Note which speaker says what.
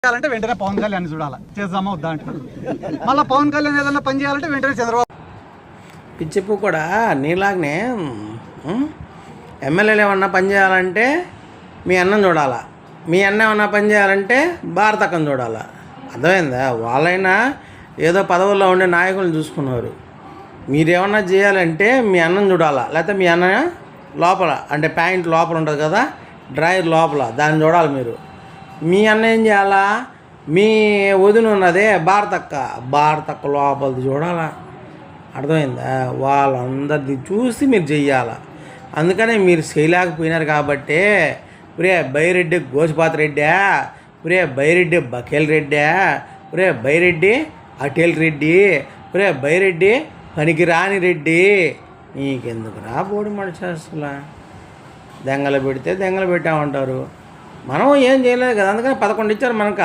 Speaker 1: చేయాలంటే వెంటనే పవన్ కళ్యాణ్ చూడాలి, చేద్దామా వద్దా అంటారు. మళ్ళీ పవన్ కళ్యాణ్ ఏదన్నా పని చేయాలంటే వెంటనే చంద్రబాబు.
Speaker 2: పిచ్చిప్పు కూడా నీలాగనే ఎమ్మెల్యేలు ఏమన్నా పని చేయాలంటే మీ అన్నం చూడాలా, మీ అన్న ఏమన్నా పని చేయాలంటే భారతక్కను చూడాలా. అర్థమైందా? వాళ్ళైనా ఏదో పదవుల్లో ఉండే నాయకులను చూసుకున్నారు. మీరేమన్నా చేయాలంటే మీ అన్నం చూడాలా, లేకపోతే మీ అన్న లోపల అంటే ప్యాంట్ లోపల ఉంటుంది కదా, డ్రైవర్ లోపల దాన్ని చూడాలి మీరు. మీ అన్న ఏం చేయాలా, మీ వదిన ఉన్నదే భారతక్క లోపలిది చూడాలా. అర్థమైందా? వాళ్ళందరిది చూసి మీరు చెయ్యాల. అందుకనే మీరు చేయలేకపోయినారు కాబట్టి ఒరే బైరెడ్డి గోసిపాత రెడ్డా, ఒరే బైరెడ్డి బకేల్ రెడ్డా, ఒరే బైరెడ్డి అటేల్ రెడ్డి, ఒరే బైరెడ్డి పనికి రాని రెడ్డి, నీకెందుకు రా బోడి మనిషి అసలు. దెంగలు పెడితే దెంగలు పెట్టామంటారు. మనం ఏం చేయలేదు కదా, అందుకని 11 ఇచ్చారు మనక.